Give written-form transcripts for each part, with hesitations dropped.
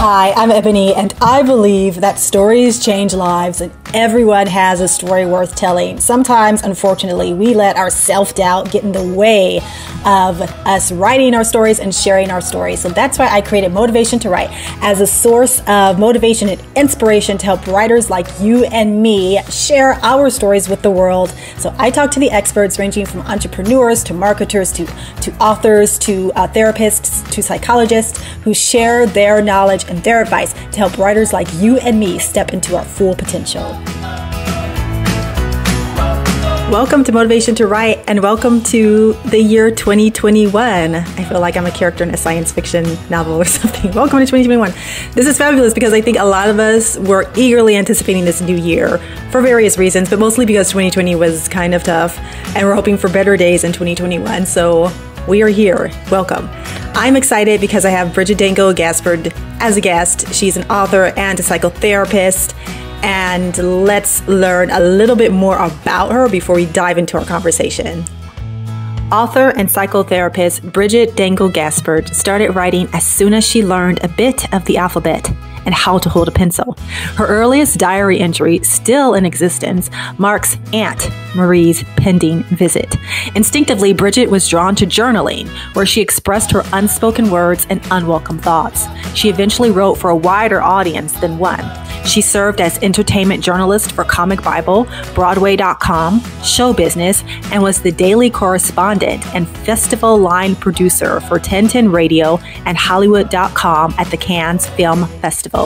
Hi, I'm Ebony, and I believe that stories change lives, and everyone has a story worth telling. Sometimes, unfortunately, we let our self-doubt get in the way of us writing our stories and sharing our stories. So that's why I created Motivation to Write as a source of motivation and inspiration to help writers like you and me share our stories with the world. So I talk to the experts ranging from entrepreneurs to marketers to authors to therapists to psychologists who share their knowledge and their advice to help writers like you and me step into our full potential. Welcome to Motivation to Write, and welcome to the year 2021. I feel like I'm a character in a science fiction novel or something. Welcome to 2021. This is fabulous because I think a lot of us were eagerly anticipating this new year for various reasons, but mostly because 2020 was kind of tough, and we're hoping for better days in 2021. So we are here. Welcome. I'm excited because I have Bridgit Dengel Gaspard as a guest. She's an author and a psychotherapist. And let's learn a little bit more about her before we dive into our conversation. Author and psychotherapist Bridgit Dengel Gaspard started writing as soon as she learned a bit of the alphabet and how to hold a pencil. Her earliest diary entry, still in existence, marks Aunt Marie's pending visit. Instinctively, Bridgit was drawn to journaling, where she expressed her unspoken words and unwelcome thoughts. She eventually wrote for a wider audience than one. She served as entertainment journalist for Comic Bible, Broadway.com, Show Business, and was the daily correspondent and festival line producer for 1010 Radio and Hollywood.com at the Cannes Film Festival.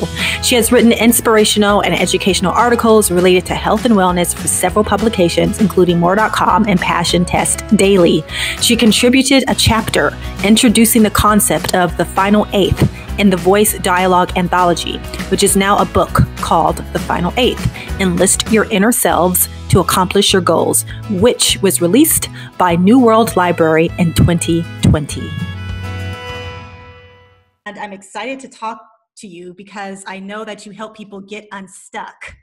She has written inspirational and educational articles related to health and wellness for several publications, including More.com and Passion Test Daily. She contributed a chapter introducing the concept of the final eighth in the Voice Dialogue Anthology, which is now a book called The Final Eighth, Enlist Your Inner Selves to Accomplish Your Goals, which was released by New World Library in 2020. And I'm excited to talk to you because I know that you help people get unstuck.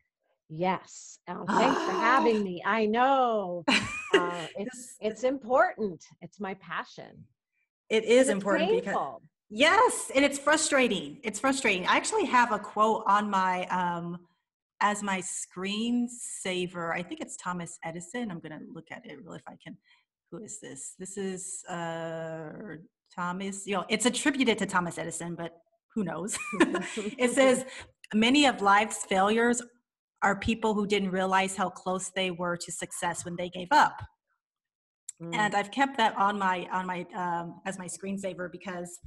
Yes. Thanks for having me. I know. It's important. It's my passion. It is important painful. Because yes, and it's frustrating. It's frustrating. I actually have a quote on my as my screensaver. I think it's Thomas Edison. I'm going to look at it really if I can. Who is this? This is Thomas. It's attributed to Thomas Edison, but who knows? It says, many of life's failures are people who didn't realize how close they were to success when they gave up. And I've kept that on my as my screensaver because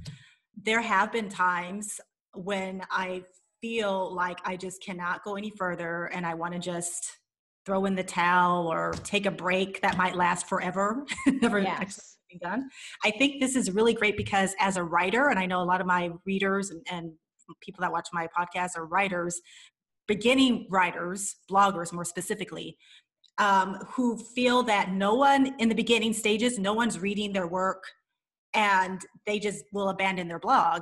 there have been times when I feel like I just cannot go any further and I want to just throw in the towel or take a break that might last forever. Never actually being done. I think this is really great because as a writer, and I know a lot of my readers and people that watch my podcast are writers, beginning writers, bloggers more specifically, who feel that no one in the beginning stages, no one's reading their work and they just will abandon their blog.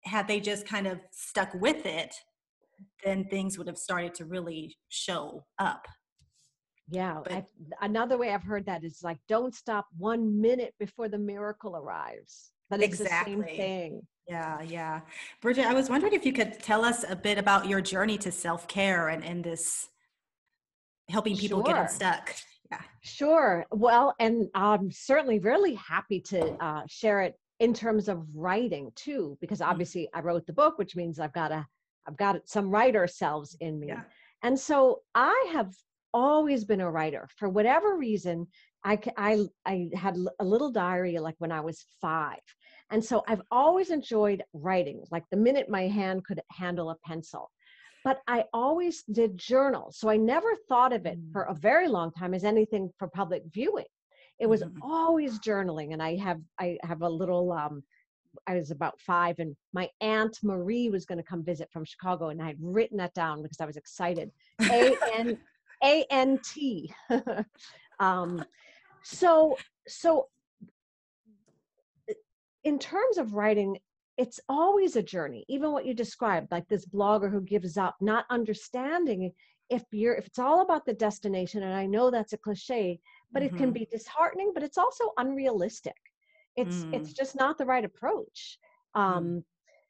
Had they just kind of stuck with it, then things would have started to really show up. Yeah. Another way I've heard that is like, don't stop 1 minute before the miracle arrives. But it's exactly the same thing. Yeah. Bridgit, I was wondering if you could tell us a bit about your journey to self-care and this helping people get unstuck. Yeah. Sure. Well, and I'm certainly really happy to share it in terms of writing too, because obviously I wrote the book, which means I've got some writer selves in me. Yeah. And so I have always been a writer. For whatever reason, I had a little diary like when I was 5. And so I've always enjoyed writing, like the minute my hand could handle a pencil. But I always did journal. So I never thought of it for a very long time as anything for public viewing. It was always journaling. And I have a little, I was about 5 and my Aunt Marie was going to come visit from Chicago. And I had written that down because I was excited. A-N-T. So in terms of writing, it's always a journey, even what you described, like this blogger who gives up, not understanding if it's all about the destination. And I know that's a cliche, but it can be disheartening, but it's also unrealistic. It's just not the right approach.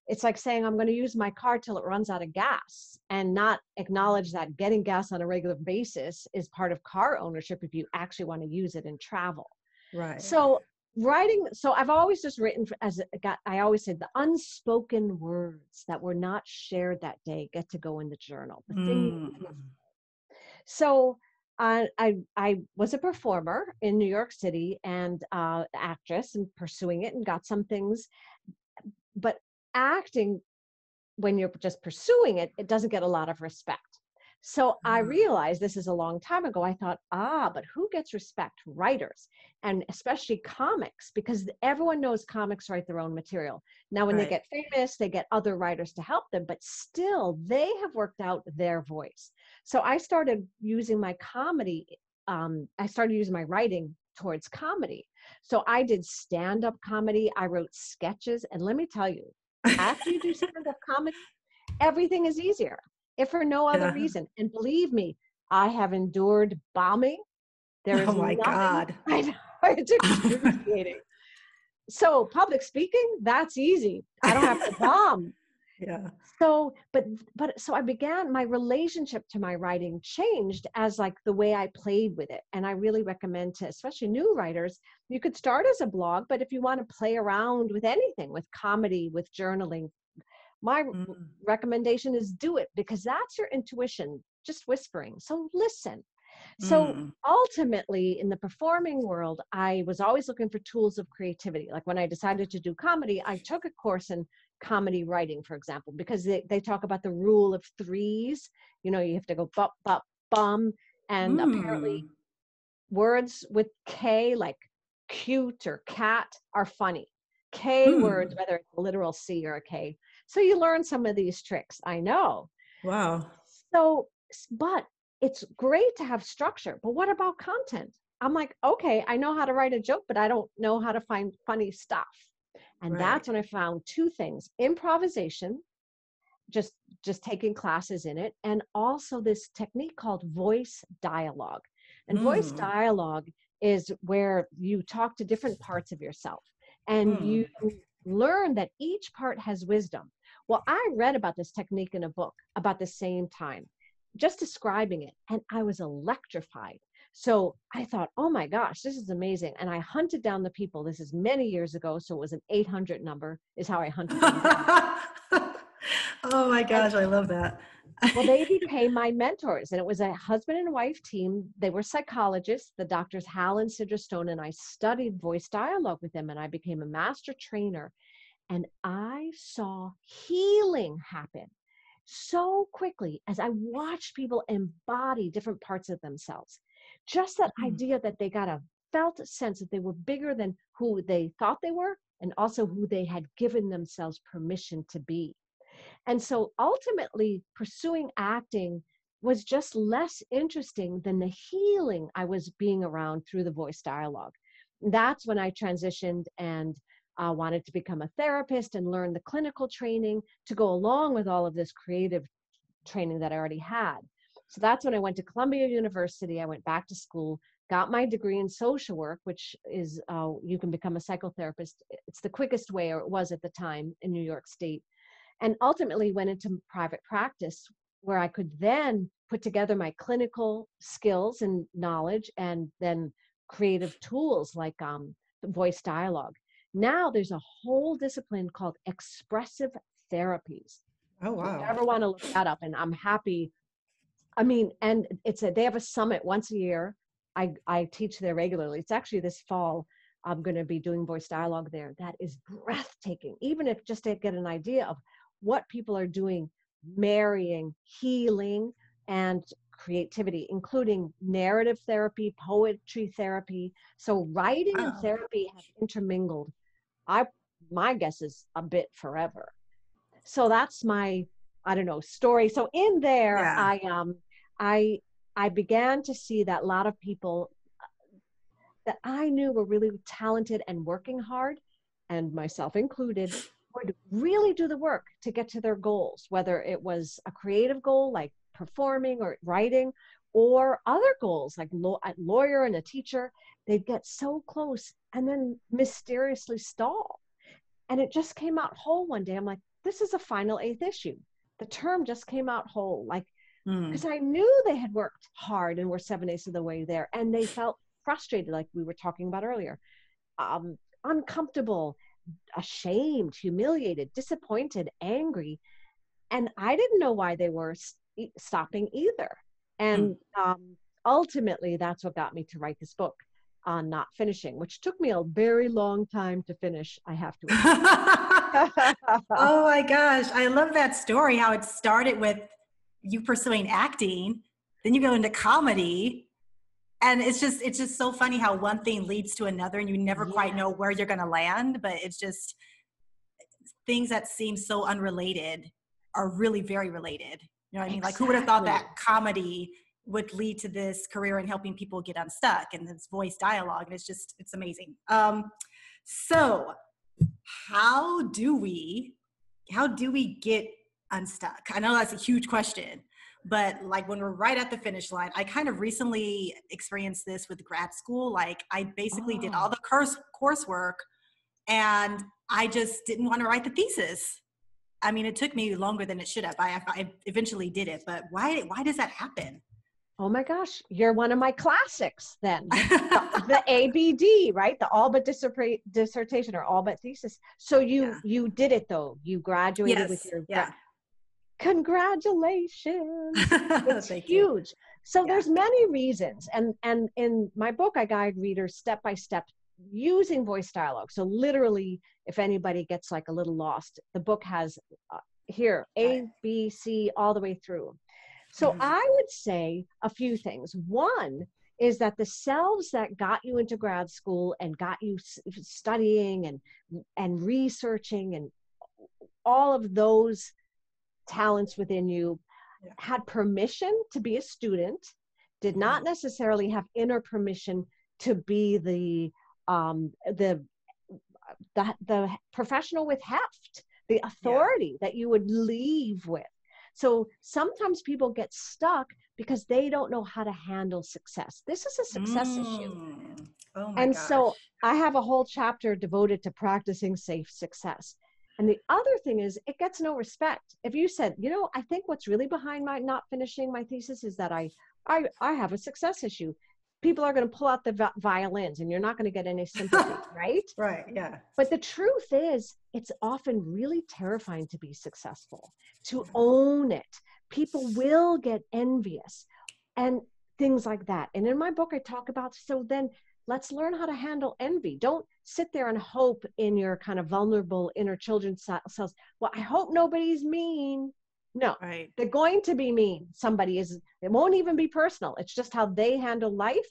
it's like saying I'm going to use my car till it runs out of gas, and not acknowledge that getting gas on a regular basis is part of car ownership if you actually want to use it and travel. Right. So writing, so I've always just written I always said the unspoken words that were not shared that day get to go in the journal. The thing you Mm. couldn't. So I was a performer in New York City and actress and pursuing it and got some things, but acting, when you're just pursuing it, it doesn't get a lot of respect. So I realized, this is a long time ago, I thought, but who gets respect? Writers, and especially comics, because everyone knows comics write their own material. Now, when they Right. get famous, they get other writers to help them, but still they have worked out their voice. So I started using my comedy. I started using my writing towards comedy. So I did stand-up comedy. I wrote sketches. And let me tell you, after you do stand-up comedy, everything is easier, if for no other Yeah. reason. And believe me, I have endured bombing. There Oh is my nothing, God. I know, it's excruciating. So public speaking, that's easy. I don't have to bomb. Yeah. So, so I began, my relationship to my writing changed as like the way I played with it. And I really recommend to, especially new writers, you could start as a blog, but if you want to play around with anything, with comedy, with journaling, my Mm. recommendation is do it, because that's your intuition just whispering. So listen. So Mm. ultimately, in the performing world, I was always looking for tools of creativity. Like when I decided to do comedy, I took a course in comedy writing, for example, because they talk about the rule of threes. You know, you have to go bop, bop, bum. And apparently Mm. words with K, like cute or cat, are funny. K words, Mm. whether it's a literal C or a K. So you learn some of these tricks, I know. Wow. So, but it's great to have structure. But what about content? I'm like, okay, I know how to write a joke, but I don't know how to find funny stuff. And Right. that's when I found two things: improvisation, just taking classes in it, and also this technique called voice dialogue. And voice Mm. dialogue is where you talk to different parts of yourself and you Mm. learn that each part has wisdom. Well, I read about this technique in a book about the same time, just describing it, and I was electrified. So I thought, oh my gosh, this is amazing. And I hunted down the people. This is many years ago, so it was an 800 number is how I hunted them down. Oh my And gosh, I love that. well, they became my mentors, and it was a husband and wife team. They were psychologists, the doctors Hal and Sidra Stone, and I studied voice dialogue with them, and I became a master trainer. And I saw healing happen so quickly as I watched people embody different parts of themselves. Just that Mm. idea that they got a felt sense that they were bigger than who they thought they were, and also who they had given themselves permission to be. And so ultimately, pursuing acting was just less interesting than the healing I was being around through the voice dialogue. That's when I transitioned and wanted to become a therapist and learn the clinical training to go along with all of this creative training that I already had. So that's when I went to Columbia University. I went back to school, got my degree in social work, which is you can become a psychotherapist. It's the quickest way, or it was at the time in New York State, and ultimately went into private practice, where I could then put together my clinical skills and knowledge, and then creative tools like the voice dialogue. Now there's a whole discipline called expressive therapies. Oh If you wow. ever want to look that up, and I'm happy. I mean, and they have a summit once a year. I teach there regularly. It's actually this fall. I'm going to be doing voice dialogue there. That is breathtaking, even if just to get an idea of what people are doing, marrying healing and creativity, including narrative therapy, poetry therapy. So writing and Wow. therapy have intermingled. I My guess is a bit forever. So that's my, I don't know, story. So in there, Yeah. I I began to see that a lot of people that I knew were really talented and working hard, and myself included, would really do the work to get to their goals, whether it was a creative goal like performing or writing, or other goals like a lawyer and a teacher. They'd get so close and then mysteriously stall. And it just came out whole one day. I'm like, this is a final eighth issue. The term just came out whole, like, because Mm. I knew they had worked hard and were 7/8 of the way there, and they felt frustrated, like we were talking about earlier, uncomfortable, ashamed, humiliated, disappointed, angry, and I didn't know why they were stopping either. Mm. And ultimately, that's what got me to write this book on not finishing, which took me a very long time to finish, I have to admit. Oh my gosh. I love that story, how it started with you pursuing acting, then you go into comedy. And it's just so funny how one thing leads to another and you never quite Yeah, know where you're going to land, but it's just things that seem so unrelated are really very related. You know what I mean? Like who would have thought exactly. that comedy would lead to this career in helping people get unstuck and this voice dialogue? And it's amazing. So how do we get unstuck? I know that's a huge question, but like when we're right at the finish line, I kind of recently experienced this with grad school. Like I basically did all Oh, the coursework and I just didn't want to write the thesis. I mean, it took me longer than it should have. I eventually did it, but why does that happen? oh my gosh, you're one of my classics then. The ABD, right? The all but dissertation or all but thesis. So Yeah. you did it though. You graduated with Yes. your Yeah. congratulations. It's Thank you. huge. So Yeah. there's many reasons. And in my book, I guide readers step by step using voice dialogue. So literally, if anybody gets like a little lost, the book has here Got it. A, B, C, all the way through. So Mhm. I would say a few things. One is that the selves that got you into grad school and got you studying and researching and all of those talents within you Yeah. had permission to be a student, did not Mhm. necessarily have inner permission to be um, the the professional with heft, the Yeah. authority that you would leave with. So sometimes people get stuck because they don't know how to handle success. This is a success issue. Mm. Oh my And gosh. so I have a whole chapter devoted to practicing safe success. And the other thing is, it gets no respect. If you said, you know, I think what's really behind my not finishing my thesis is that I have a success issue. People are going to pull out the violins, and you're not going to get any sympathy, right? Right. Yeah. But the truth is, it's often really terrifying to be successful, to own it. People will get envious and things like that. And in my book, I talk about, so then let's learn how to handle envy. Don't sit there and hope in your kind of vulnerable inner children's selves. Well, I hope nobody's mean. No, Right. they're going to be mean. Somebody is, it won't even be personal. It's just how they handle life.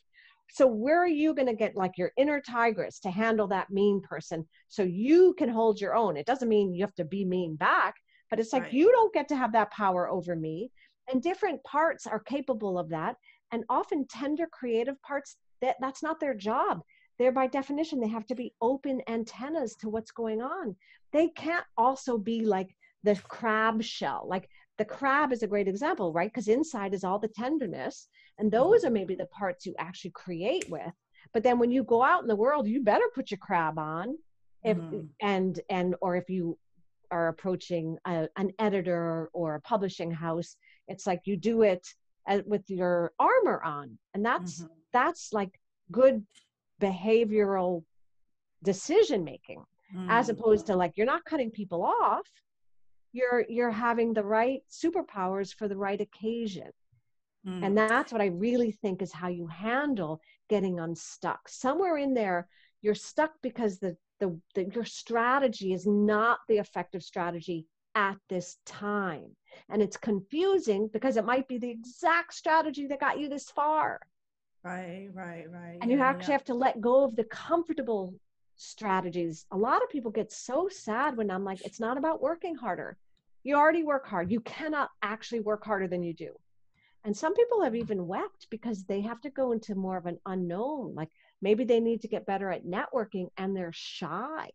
So where are you going to get like your inner tigress to handle that mean person so you can hold your own? It doesn't mean you have to be mean back, but it's like, Right. you don't get to have that power over me. And different parts are capable of that. And often tender creative parts, that's not their job. They're by definition, they have to be open antennas to what's going on. They can't also be like the crab shell. Like the crab is a great example, right? Because inside is all the tenderness. And those Mhm. are maybe the parts you actually create with. But then when you go out in the world, you better put your crab on. If Mhm. and or if you are approaching an editor or a publishing house, it's like you do it with your armor on, and Mhm. that's like good behavioral decision making, as Mm. opposed to like you're not cutting people off, you're having the right superpowers for the right occasion. And Mm. that's what I really think is how you handle getting unstuck. Somewhere in there, you're stuck because your strategy is not the effective strategy at this time. And it's confusing because it might be the exact strategy that got you this far. Right. Right. Right. And you Yeah. actually Yeah. have to let go of the comfortable strategies. A lot of people get so sad when I'm like, it's not about working harder. You already work hard. You cannot actually work harder than you do. And some people have even wept because they have to go into more of an unknown. Like maybe they need to get better at networking and they're shy.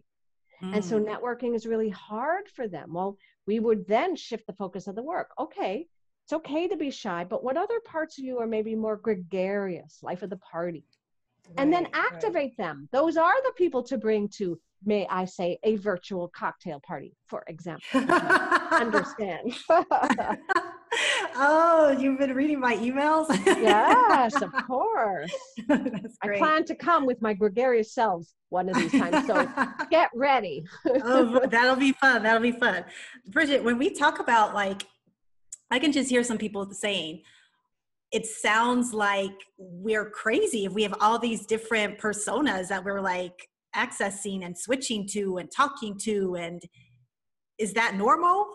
And so Mm. networking is really hard for them. Well, we would then shift the focus of the work. Okay, it's okay to be shy, but what other parts of you are maybe more gregarious, life of the party? And then Right. Right. activate them. Those are the people to bring to may I say, a virtual cocktail party, for example, if you understand. Oh, you've been reading my emails? Yes, of course. That's I great. plan to come with my gregarious selves one of these times. So get ready. Oh, that'll be fun. That'll be fun. Bridgit, when we talk about like, I can just hear some people saying, it sounds like we're crazy if we have all these different personas that we're like accessing and switching to and talking to. And is that normal?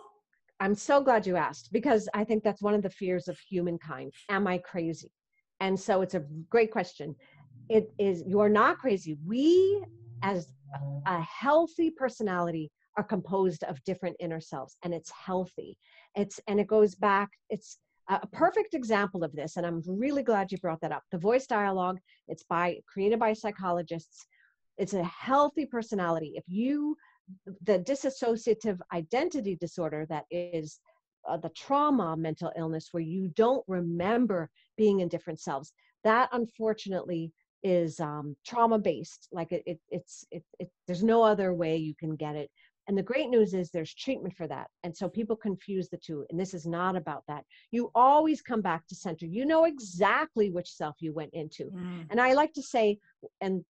I'm so glad you asked, because I think that's one of the fears of humankind. Am I crazy? And so it's a great question. It is, you are not crazy. We, as a healthy personality, are composed of different inner selves, and it's healthy. And it goes back, it's a perfect example of this. And I'm really glad you brought that up. The voice dialogue, it's created by psychologists. It's a healthy personality. The dissociative identity disorder, that is the trauma mental illness where you don't remember being in different selves, that unfortunately is trauma based. Like there's no other way you can get it. And the great news is there's treatment for that. And so people confuse the two, and this is not about that. You always come back to center. You know exactly which self you went into. And I like to say, and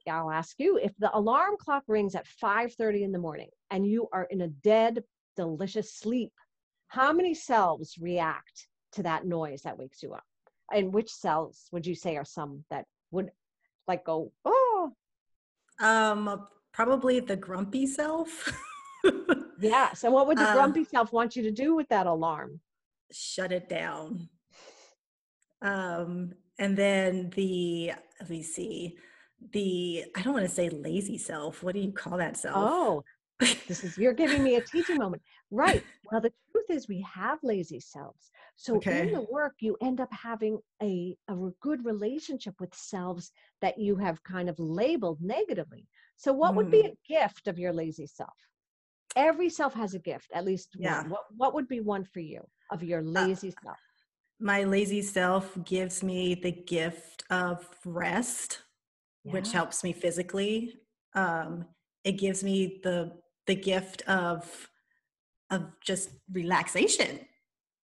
I'll ask you, if the alarm clock rings at 5:30 in the morning and you are in a dead, delicious sleep, how many selves react to that noise that wakes you up? And which selves would you say are some that would like go, oh? Probably the grumpy self. Yeah. So what would the grumpy self want you to do with that alarm? Shut it down. And then let me see, I don't want to say lazy self. What do you call that self? Oh, you're giving me a teaching moment. Right. Well, the truth is we have lazy selves. So in the work, you end up having a good relationship with selves that you have kind of labeled negatively. So what would be a gift of your lazy self? Every self has a gift, at least one. What would be one for you of your lazy self? My lazy self gives me the gift of rest, which helps me physically. It gives me the gift of just relaxation.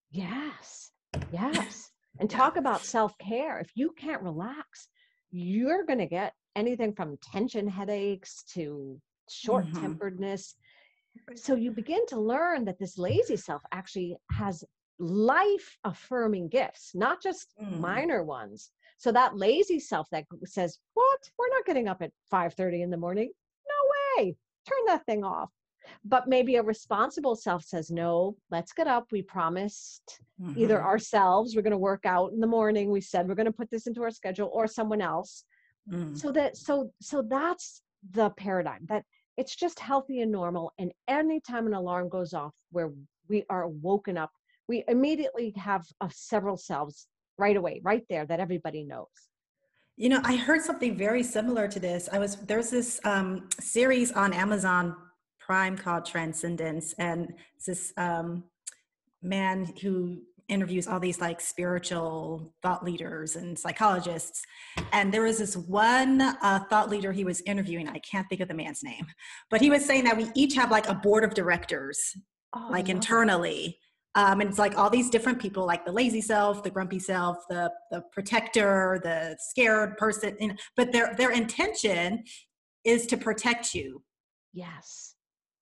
Yes. And talk about self-care. If you can't relax, you're going to get anything from tension headaches to short-temperedness. So you begin to learn that this lazy self actually has life-affirming gifts, not just minor ones. So that lazy self that says, what? We're not getting up at 5:30 in the morning. No way. Turn that thing off. But maybe a responsible self says, no, let's get up. We promised either ourselves, we're going to work out in the morning. We said we're going to put this into our schedule, or someone else. So that's the paradigm, that it's just healthy and normal. And anytime an alarm goes off where we are woken up, we immediately have several selves right away, right there, that everybody knows. You know, I heard something very similar to this. There's this series on Amazon Prime called Transcendence, and it's this man who interviews all these like spiritual thought leaders and psychologists. And there was this one thought leader he was interviewing. I can't think of the man's name, but he was saying that we each have like a board of directors, like internally. And it's like all these different people, like the lazy self, the grumpy self, the protector, the scared person, but their intention is to protect you. Yes.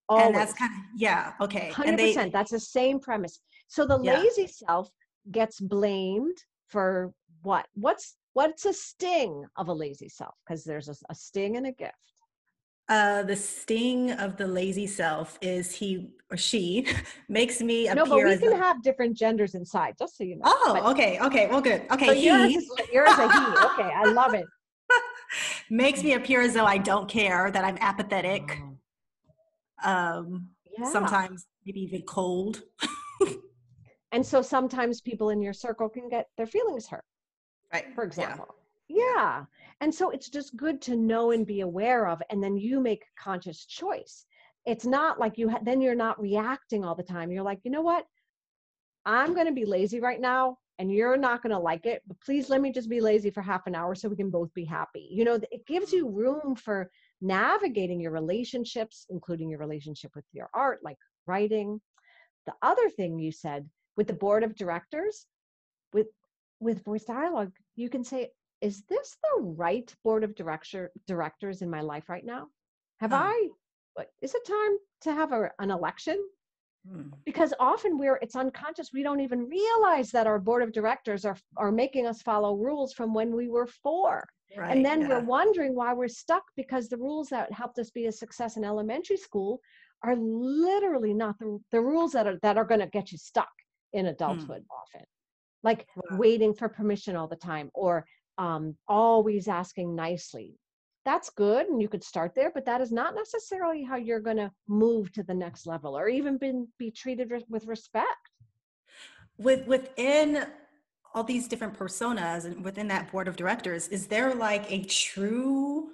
Always. And that's kind of, okay. 100%. That's the same premise. So the lazy self gets blamed for what? What's a sting of a lazy self? Because there's a sting and a gift. The sting of the lazy self is he or she makes me appear. No, but we can have different genders inside, just so you know. Oh, okay. Well, good. Okay, so yours a he. Okay, I love it. Makes me appear as though I don't care, that I'm apathetic. Sometimes maybe even cold. And so sometimes people in your circle can get their feelings hurt, right? For example. Yeah. And so it's just good to know and be aware of, and then you make a conscious choice. It's not like then you're not reacting all the time. You're like, you know what? I'm going to be lazy right now, and you're not going to like it, but please let me just be lazy for half an hour so we can both be happy. You know, it gives you room for navigating your relationships, including your relationship with your art, like writing. The other thing you said with the board of directors, with voice dialogue, you can say, is this the right board of directors in my life right now? Huh. Is it time to have an election? Hmm. Because often it's unconscious. We don't even realize that our board of directors are making us follow rules from when we were 4. And Right. then we're Yeah. wondering why we're stuck, because the rules that helped us be a success in elementary school are literally not the rules that are going to get you stuck in Hmm. adulthood often. Like Wow. waiting for permission all the time, or always asking nicely. That's good, and you could start there, but that is not necessarily how you're going to move to the next level, or even be treated with respect. Within all these different personas and within that board of directors, is there like a true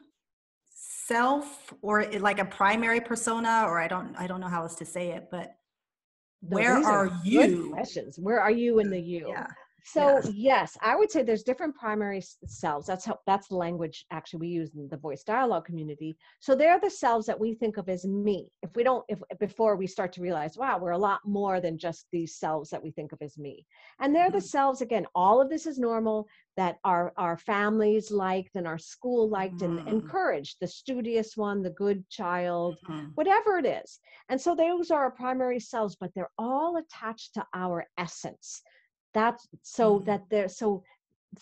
self or like a primary persona, or I don't know how else to say it, but No, where these are are good you? questions. Where are you in the you? Yeah. So Yeah. yes, I would say there's different primary selves. That's the language actually we use in the voice dialogue community. So they're the selves that we think of as me. If before we start to realize, wow, we're a lot more than just these selves that we think of as me. And they're the Mhm. selves, again, all of this is normal, that our families liked and our school liked and Mhm. encouraged, the studious one, the good child, Mhm. whatever it is. And so those are our primary selves, but they're all attached to our essence. That's so Mhm. that they're so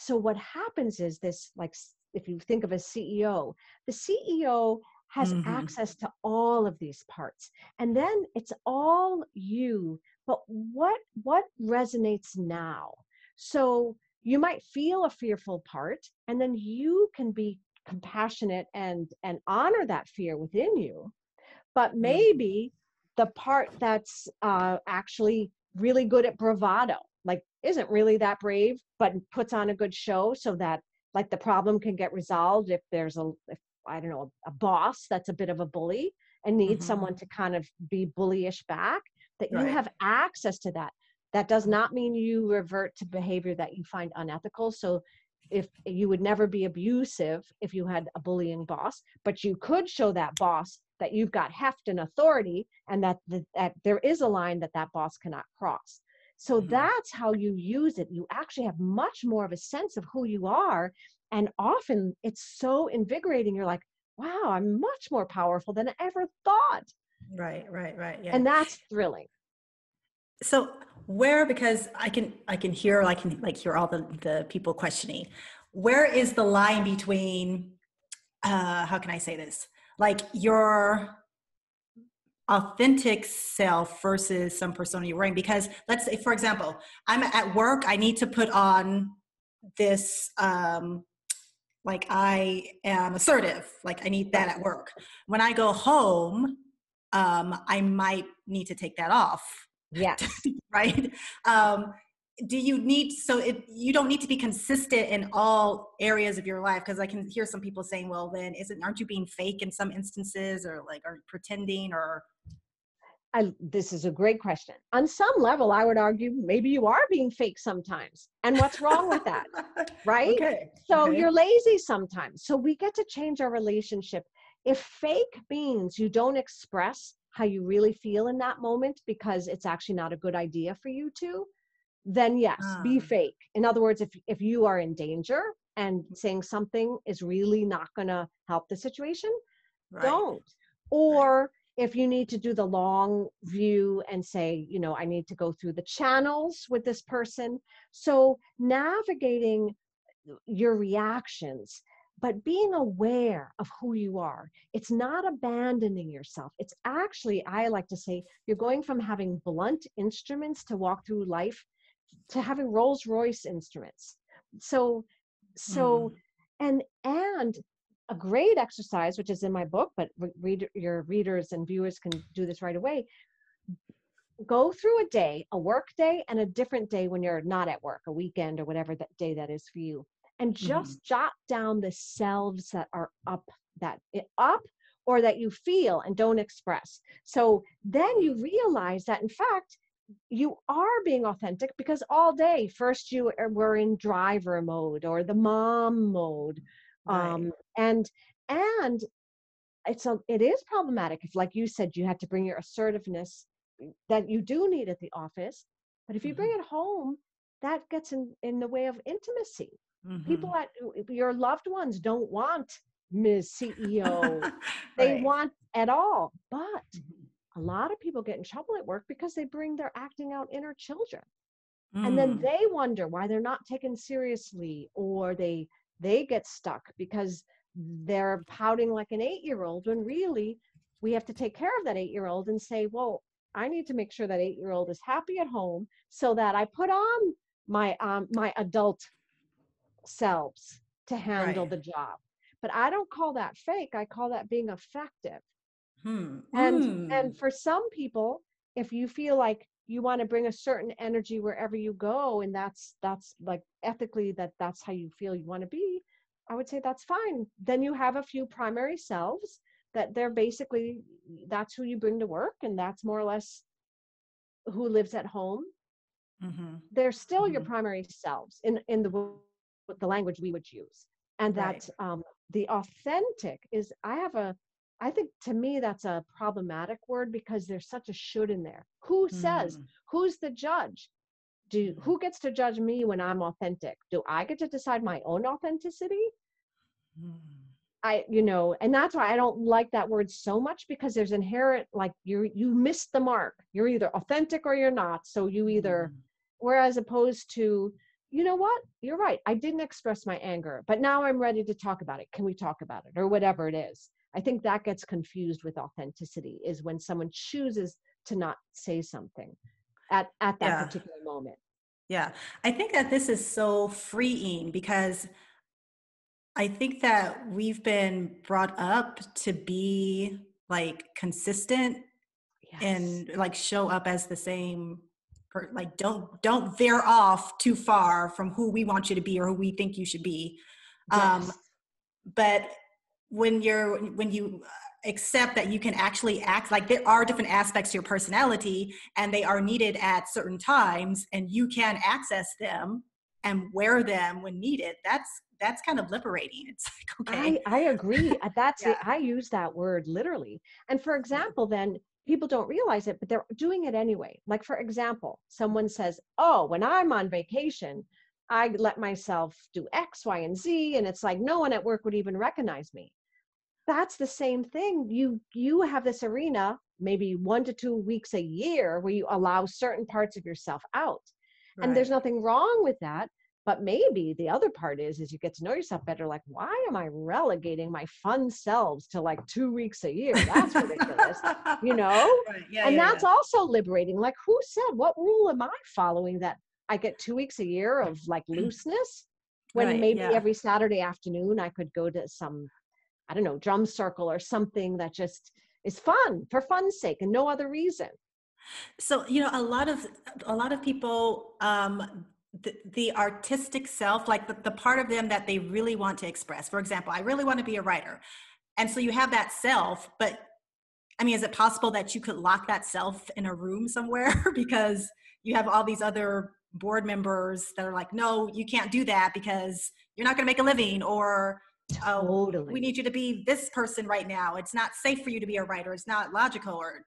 what happens is this, like, if you think of a CEO, the CEO has Mhm. access to all of these parts, and then it's all you. But what resonates now? So you might feel a fearful part, and then you can be compassionate and honor that fear within you. But Mhm. maybe the part that's actually really good at bravado, like isn't really that brave, but puts on a good show so that, like, the problem can get resolved if if, I don't know, a boss that's a bit of a bully and needs Mhm. someone to kind of be bullyish back, that you Right. have access to that. That does not mean you revert to behavior that you find unethical. So if you would never be abusive if you had a bullying boss, but you could show that boss that you've got heft and authority, and that there is a line that that boss cannot cross. So Mhm. that's how you use it. You actually have much more of a sense of who you are. And often it's so invigorating. You're like, wow, I'm much more powerful than I ever thought. Right. Right. Right. Yeah. And that's thrilling. So where, because I can hear all the people questioning, where is the line between how can I say this? Like your authentic self versus some persona you're wearing. Because let's say, for example, I'm at work, I need to put on this like I am assertive, like I need that Right. at work. When I go home, I might need to take that off. Yes. Right? Um, do you need, so you don't need to be consistent in all areas of your life? Because I can hear some people saying, well, then aren't you being fake in some instances, or like are pretending, or This is a great question. On some level, I would argue maybe you are being fake sometimes. And what's wrong with that? Right? okay, So okay. you're lazy sometimes. So we get to change our relationship. If fake means you don't express how you really feel in that moment because it's actually not a good idea for you to, then yes, be Ah, fake. In other words, if you are in danger and saying something is really not going to help the situation, right, don't. right. Or if you need to do the long view and say, I need to go through the channels with this person. So navigating your reactions, but being aware of who you are. It's not abandoning yourself. It's actually, I like to say, you're going from having blunt instruments to walk through life to having Rolls Royce instruments. So, so, Mm, and a great exercise, which is in my book, but your readers and viewers can do this right away. Go through a day, a work day, and a different day when you're not at work, a weekend or whatever that day that is for you, and mhm, just jot down the selves that are up or that you feel and don't express. So then you realize that, in fact, you are being authentic, because all day first were in driver mode or the mom mode, right. and and it is problematic if, like you said, you had to bring your assertiveness that you do need at the office, but if you bring Mm-hmm. it home, that gets in the way of intimacy. Mm-hmm. People at your loved ones don't want Ms. CEO. They Right. want it all. But Mhm. a lot of people get in trouble at work because they bring their acting out inner children. And then Mm. they wonder why they're not taken seriously, or they get stuck because they're pouting like an 8-year-old, when really we have to take care of that 8-year-old and say, well, I need to make sure that 8-year-old is happy at home so that I put on my adult selves to handle Right. the job. But I don't call that fake. I call that being effective. Hmm. And for some people, if you feel like you want to bring a certain energy wherever you go, and that's like ethically that's how you feel you want to be, I would say that's fine. Then you have a few primary selves that they're basically, that's who you bring to work, and that's more or less who lives at home. Mm-hmm. They're still your Mm-hmm. primary selves in the language we would use. And Right. that the authentic is, I think to me that's a problematic word, because there's such a should in there. Who says? Mm. Who's the judge? Who gets to judge me when I'm authentic? Do I get to decide my own authenticity? Mm. And that's why I don't like that word so much, because there's inherent, like, you missed the mark. You're either authentic or you're not. So you either, Mm. whereas opposed to, you know what, you're right, I didn't express my anger, but now I'm ready to talk about it. Can we talk about it? Or whatever it is. I think that gets confused with authenticity, is when someone chooses to not say something at that Yeah. particular moment. Yeah. I think that this is so freeing because I think that we've been brought up to be like consistent Yes. and like show up as the same like don't veer off too far from who we want you to be or who we think you should be. Um, Yes. but when you accept that you can actually act, like there are different aspects to your personality and they are needed at certain times and you can access them and wear them when needed, that's kind of liberating. It's like, okay. I agree. That's it. Yeah. I use that word literally. And for Yeah. example, then people don't realize it, but they're doing it anyway. Like, for example, someone says, "Oh, when I'm on vacation, I let myself do X, Y, and Z," and it's like no one at work would even recognize me. That's the same thing. You have this arena, maybe 1 to 2 weeks a year, where you allow certain parts of yourself out. And there's Right. nothing wrong with that. But maybe the other part is you get to know yourself better. Like, why am I relegating my fun selves to like 2 weeks a year? That's ridiculous, you know? Right. Yeah, And yeah, that's yeah. also liberating. Like, who said, what rule am I following that I get 2 weeks a year of like looseness, when Right. maybe Yeah. every Saturday afternoon I could go to some, I don't know, drum circle or something that just is fun for fun's sake and no other reason. So, a lot of people, the artistic self, like the part of them that they really want to express. For example, I really want to be a writer. And so you have that self, but I mean, is it possible that you could lock that self in a room somewhere because you have all these other board members that are like, no, you can't do that because you're not going to make a living, or oh, we Totally. need you to be this person right now. It's not safe for you to be a writer. It's not logical, or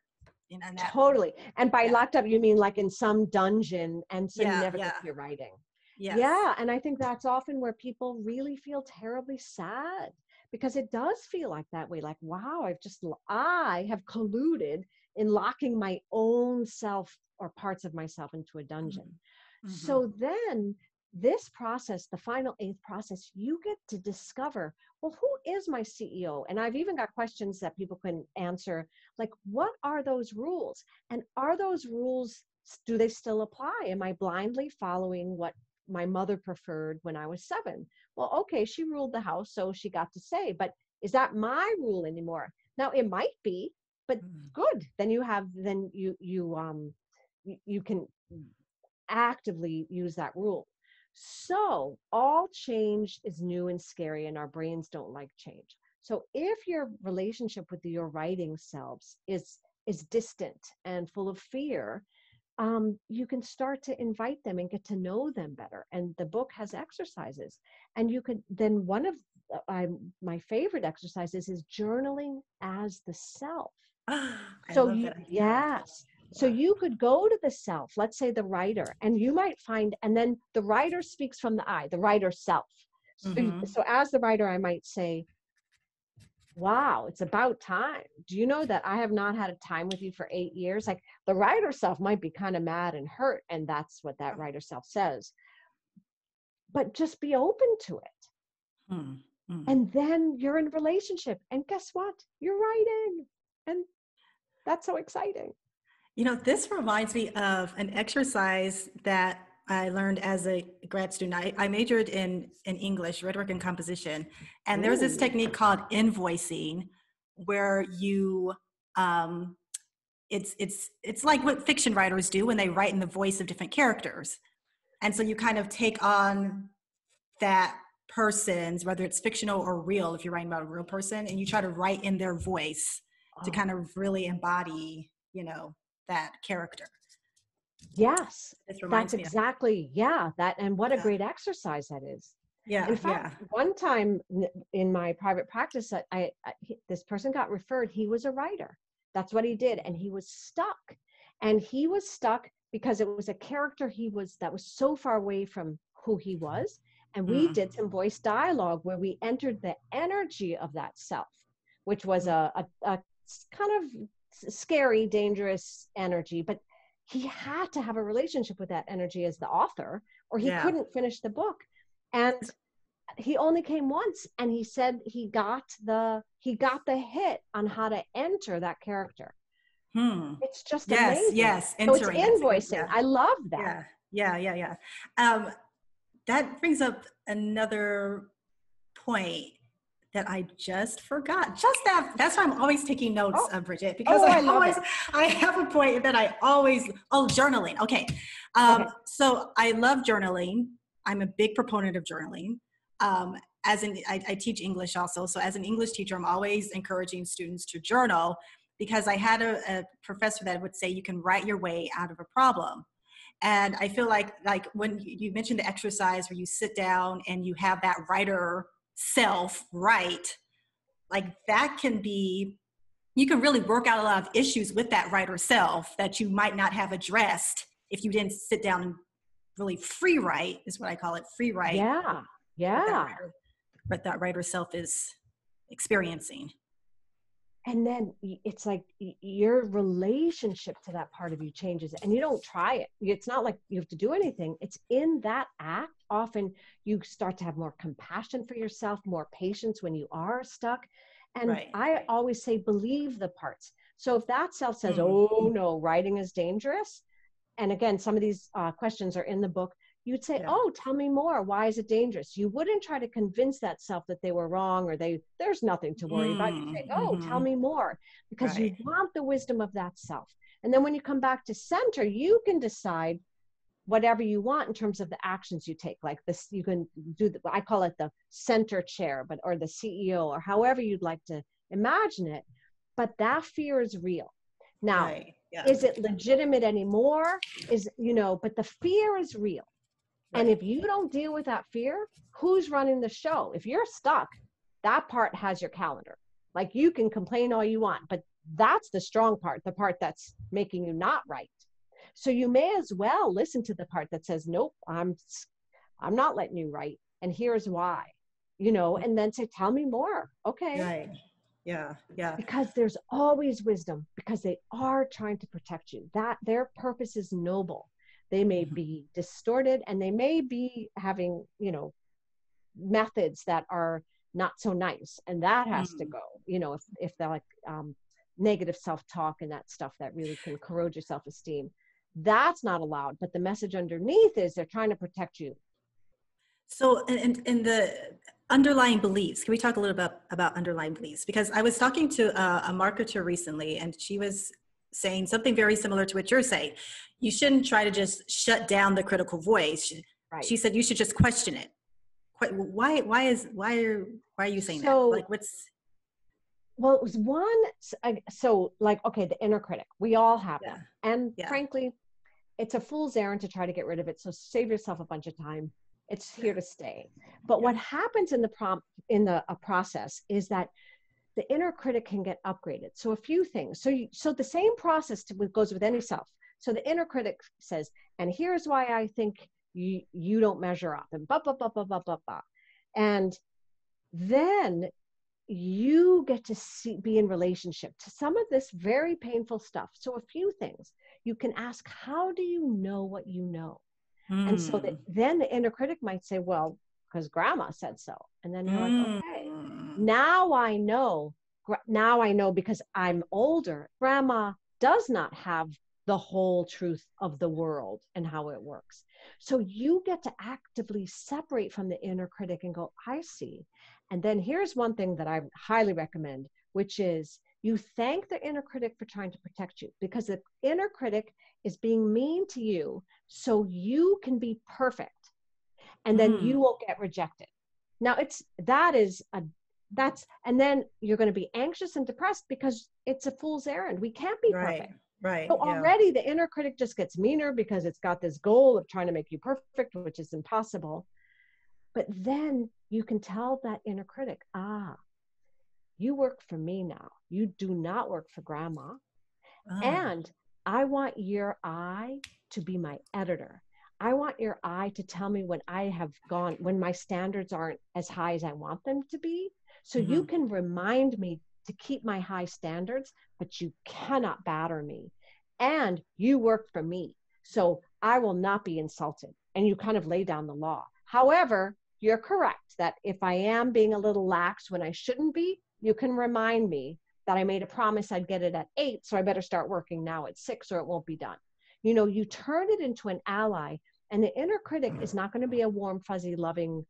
and that. Totally. And by Yeah, locked up, you mean like in some dungeon, and so you yeah, never get yeah, to your writing. yes. Yeah. And I think that's often where people really feel terribly sad, because it does feel like that way. Like, wow, I have colluded in locking my own self or parts of myself into a dungeon. Mm-hmm. So then this process, the final eighth process, you get to discover, well, who is my CEO? And I've even got questions that people can answer, like, what are those rules? And are those rules, do they still apply? Am I blindly following what my mother preferred when I was 7? Well, okay, she ruled the house, so she got to say, but is that my rule anymore? Now it might be, but Mm-hmm. good. Then you can actively use that rule. So all change is new and scary, and our brains don't like change. So if your relationship with your writing selves is distant and full of fear, you can start to invite them and get to know them better. And the book has exercises, and you could then, one of my favorite exercise is journaling as the self. I So love that idea. yes. So you could go to the self, let's say the writer, and you might find, and then the writer speaks from the I, the writer self. So, so as the writer, I might say, wow, it's about time. Do you know that I have not had a time with you for 8 years? Like the writer self might be kind of mad and hurt, and that's what that writer self says. But just be open to it. And then you're in a relationship. And guess what? You're writing. And that's so exciting. You know, this reminds me of an exercise that I learned as a grad student. I majored in English, rhetoric and composition. And there's this technique called invoicing where you, it's like what fiction writers do when they write in the voice of different characters. And so you kind of take on that person's, whether it's fictional or real, if you're writing about a real person, and you try to write in their voice to kind of really embody, you know, that character. Yes, that's exactly, that, and what a great exercise that is. Yeah. In fact, one time in my private practice, this person got referred, he was a writer. That's what he did. And he was stuck. And he was stuck because it was a character that was so far away from who he was. And we did some voice dialogue where we entered the energy of that self, which was a kind of scary, dangerous energy. But he had to have a relationship with that energy as the author, or he couldn't finish the book. And he only came once, and he said he got the hit on how to enter that character. It's just amazing. Yes, so it's invoicing. I love that. Yeah. That brings up another point that I just forgot. That's why I'm always taking notes, Bridgit, because I have a point that journaling. Okay. So I love journaling. I'm a big proponent of journaling. I teach English also. So as an English teacher, I'm always encouraging students to journal, because I had a professor that would say you can write your way out of a problem. And I feel like when you mentioned the exercise where you sit down and you have that writer self write, like that you can really work out a lot of issues with that writer self that you might not have addressed if you didn't sit down and really free write, is what I call it, free write. Yeah. What that writer self is experiencing. And then it's like your relationship to that part of you changes, and you don't try it. It's not like you have to do anything. It's in that act. Often you start to have more compassion for yourself, more patience when you are stuck. And I always say, believe the parts. So if that self says, oh no, writing is dangerous. And again, some of these questions are in the book. You'd say, oh, tell me more. Why is it dangerous? You wouldn't try to convince that self that they were wrong or there's nothing to worry about. You say, oh, tell me more, because you want the wisdom of that self. And then when you come back to center, you can decide whatever you want in terms of the actions you take. Like this, you can do, I call it the center chair, or the CEO, or however you'd like to imagine it. But that fear is real. Now, is it legitimate anymore? But the fear is real. And if you don't deal with that fear, who's running the show? If you're stuck, that part has your calendar. Like you can complain all you want, but that's the strong part, the part that's making you not right. So you may as well listen to the part that says, nope, I'm not letting you write. And here's why, and then say, tell me more. Okay. Right. Yeah. Because there's always wisdom, because they are trying to protect you. That their purpose is noble. They may be distorted, and they may be having, methods that are not so nice. And that has to go, if they're like negative self-talk and that stuff that really can corrode your self-esteem, that's not allowed. But the message underneath is they're trying to protect you. So in the underlying beliefs, can we talk a little bit about underlying beliefs? Because I was talking to a marketer recently, and she was saying something very similar to what you're saying. You shouldn't try to just shut down the critical voice. She said you should just question it. Why are you saying that? Like Well, it was the inner critic, we all have one. And frankly, it's a fool's errand to try to get rid of it. So save yourself a bunch of time. It's here to stay. But what happens in the process is that the inner critic can get upgraded. So a few things. So the same process goes with any self. So the inner critic says, and here's why I think you don't measure up, and blah, blah, blah, blah, blah, blah, blah. And then you get to be in relationship to some of this very painful stuff. So a few things. You can ask, how do you know what you know? And so then the inner critic might say, well, because grandma said so. And then you're like, okay, now I know because I'm older, grandma does not have the whole truth of the world and how it works. So you get to actively separate from the inner critic and go, I see. And then here's one thing that I highly recommend, which is you thank the inner critic for trying to protect you, because the inner critic is being mean to you so you can be perfect. And then you won't get rejected. Now and then you're going to be anxious and depressed because it's a fool's errand. We can't be perfect. Right. So already the inner critic just gets meaner because it's got this goal of trying to make you perfect, which is impossible. But then you can tell that inner critic, you work for me now. You do not work for grandma. And I want your eye to be my editor. I want your eye to tell me when when my standards aren't as high as I want them to be. So you can remind me to keep my high standards, but you cannot batter me. And you work for me. So I will not be insulted. And you kind of lay down the law. However, you're correct that if I am being a little lax when I shouldn't be, you can remind me that I made a promise I'd get it at 8, so I better start working now at 6 or it won't be done. You turn it into an ally, and the inner critic is not going to be a warm, fuzzy, loving,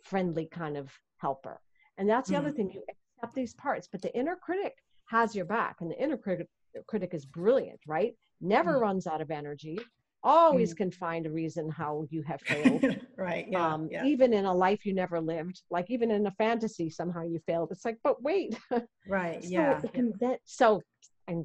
friendly kind of helper. And that's the other thing, you accept these parts, but the inner critic has your back, and the inner critic is brilliant, right? Never runs out of energy, always can find a reason how you have failed. Right. Even in a life you never lived, like even in a fantasy, somehow you failed. It's like, but wait. Right. So I'm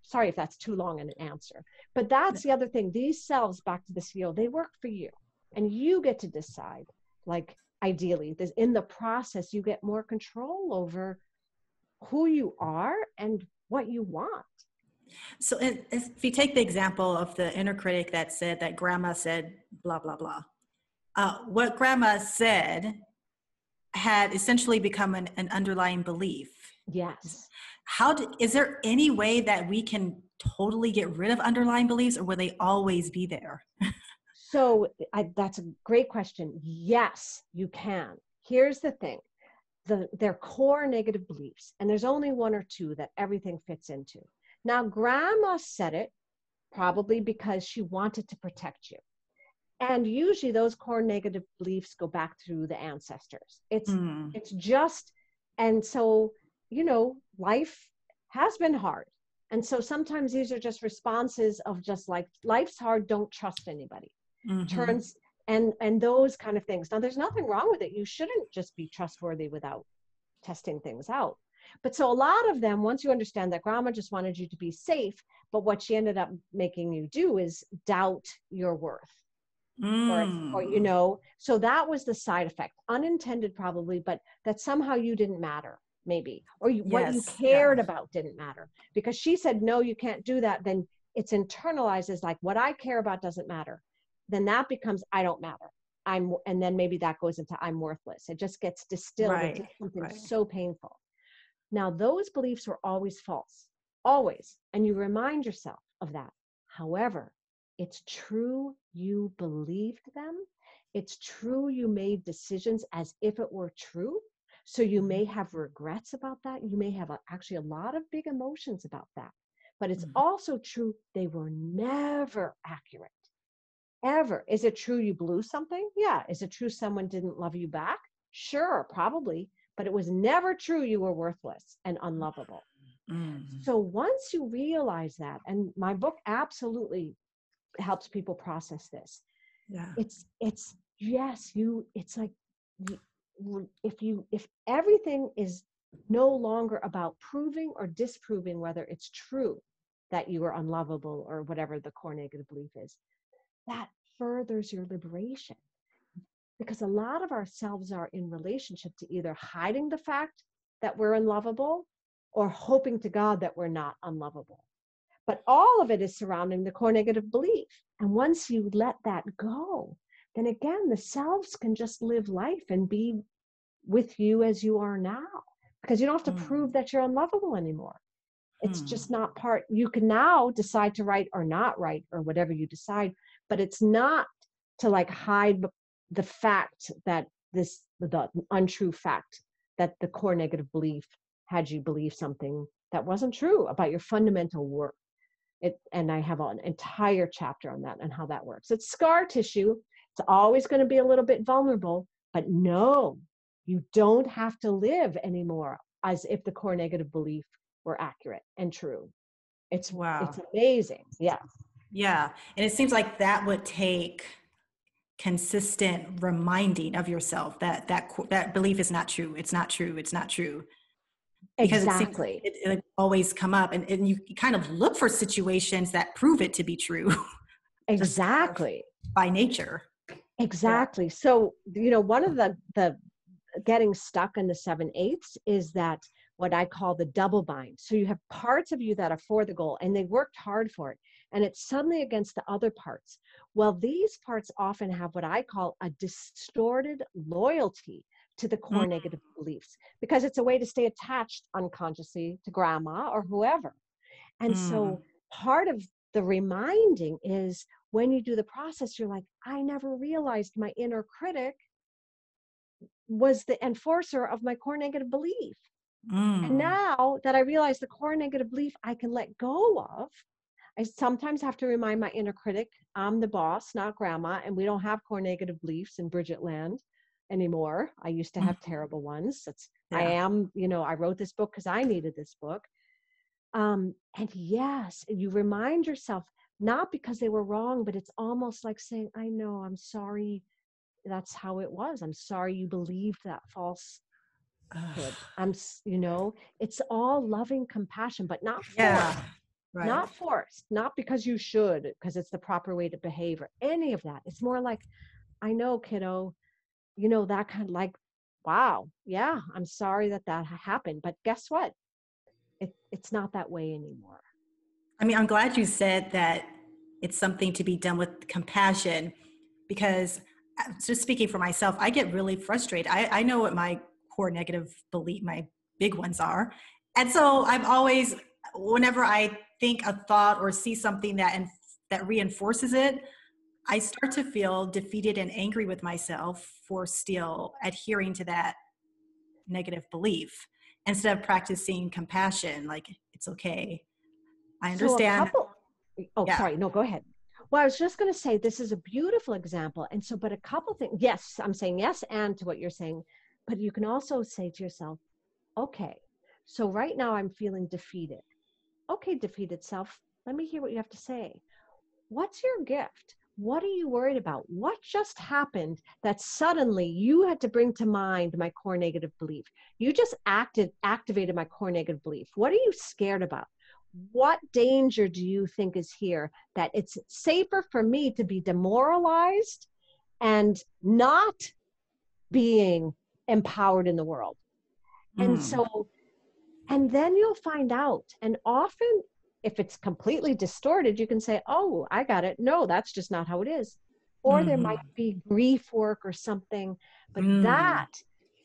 sorry if that's too long an answer, but that's the other thing. These selves, back to the CEO, they work for you, and you get to decide, like, ideally in the process, you get more control over who you are and what you want. So if you take the example of the inner critic that said that grandma said blah, blah, blah, what grandma said had essentially become an underlying belief. Yes. Is there any way that we can totally get rid of underlying beliefs, or will they always be there? So that's a great question. Yes, you can. Here's the thing. Their core negative beliefs, and there's only one or two that everything fits into. Now, grandma said it probably because she wanted to protect you. And usually those core negative beliefs go back through the ancestors. It's just, and so, life has been hard. And so sometimes these are just responses of just like, life's hard, don't trust anybody. And those kind of things. Now, there's nothing wrong with it. You shouldn't just be trustworthy without testing things out. But so a lot of them, once you understand that grandma just wanted you to be safe, but what she ended up making you do is doubt your worth. Or so that was the side effect, unintended probably, but that somehow you didn't matter, maybe, or what you cared about didn't matter, because she said, no, you can't do that. Then it's internalized as like, what I care about doesn't matter. Then that becomes, I don't matter. And then maybe that goes into I'm worthless. It just gets distilled into something so painful. Now, those beliefs were always false, always. And you remind yourself of that. However, it's true you believed them. It's true you made decisions as if it were true. So you may have regrets about that. You may have actually a lot of big emotions about that. But it's also true they were never accurate. Ever. Is it true you blew something? Yeah. Is it true someone didn't love you back? Sure, probably. But it was never true you were worthless and unlovable. So once you realize that, and my book absolutely helps people process this. It's like if everything is no longer about proving or disproving whether it's true that you are unlovable or whatever the core negative belief is, that furthers your liberation. because a lot of ourselves are in relationship to either hiding the fact that we're unlovable or hoping to God that we're not unlovable. But all of it is surrounding the core negative belief. And once you let that go, then again, the selves can just live life and be with you as you are now, because you don't have to prove that you're unlovable anymore. It's just not part. You can now decide to write or not write or whatever you decide, but it's not to like hide the fact that the untrue fact that the core negative belief had you believe something that wasn't true about your fundamental worth. And I have an entire chapter on that and how that works. It's scar tissue. It's always going to be a little bit vulnerable, but no, you don't have to live anymore as if the core negative belief were accurate and true. It's amazing. Yeah. Yeah. And it seems like that would take consistent reminding of yourself that belief is not true. It's not true. It's not true. Because exactly. it always come up, and you kind of look for situations that prove it to be true. Exactly. By nature. Exactly. Yeah. So, one of the getting stuck in the 7/8 is that what I call the double bind. So you have parts of you that are for the goal and they worked hard for it, and it's suddenly against the other parts. Well, these parts often have what I call a distorted loyalty to the core negative beliefs, because it's a way to stay attached unconsciously to grandma or whoever. And so part of the reminding is when you do the process, you're like, I never realized my inner critic was the enforcer of my core negative belief. And now that I realize the core negative belief I can let go of, I sometimes have to remind my inner critic, I'm the boss, not grandma, and we don't have core negative beliefs in Bridgit land anymore. I used to have terrible ones. I wrote this book because I needed this book. And yes, you remind yourself, not because they were wrong, but it's almost like saying, I know, I'm sorry. That's how it was. I'm sorry you believed that false. It's all loving compassion, but not forced. Right. Not forced, not because you should, because it's the proper way to behave or any of that. It's more like, I know, kiddo, that kind of like, wow, yeah, I'm sorry that happened. But guess what? It's not that way anymore. I mean, I'm glad you said that it's something to be done with compassion, because just speaking for myself, I get really frustrated. I know what my core negative belief, my big ones are. And so I'm always, whenever I think a thought or see something that reinforces it, I start to feel defeated and angry with myself for still adhering to that negative belief instead of practicing compassion. Like, it's okay. I understand. Sorry, no, go ahead. Well, I was just going to say, this is a beautiful example. And so, but a couple things, yes, I'm saying yes and to what you're saying, but you can also say to yourself, okay, so right now I'm feeling defeated. Okay, defeated self, let me hear what you have to say. What's your gift? What are you worried about? What just happened that suddenly you had to bring to mind my core negative belief? You just activated my core negative belief. What are you scared about? What danger do you think is here that it's safer for me to be demoralized and not being empowered in the world? And so, and then you'll find out. And often, if it's completely distorted, you can say, oh, I got it. No, that's just not how it is. Or there might be grief work or something, but that,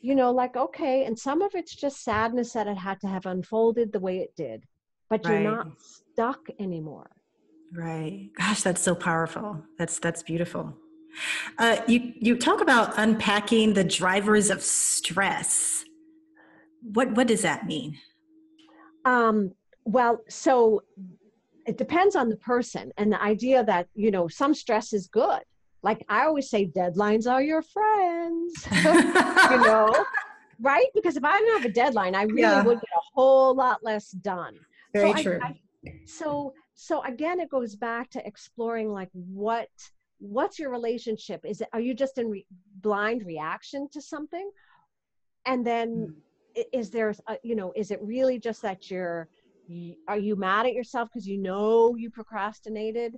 like, okay. And some of it's just sadness that it had to have unfolded the way it did, but you're not stuck anymore. Right. Gosh, that's so powerful. That's beautiful. You talk about unpacking the drivers of stress. What does that mean? Well, so it depends on the person, and the idea that, some stress is good. Like I always say, deadlines are your friends, right? Because if I didn't have a deadline, I really would get a whole lot less done. Very true. So again, it goes back to exploring, like, what's your relationship? Are you just in blind reaction to something? And then is there, is it really just that are you mad at yourself because you procrastinated?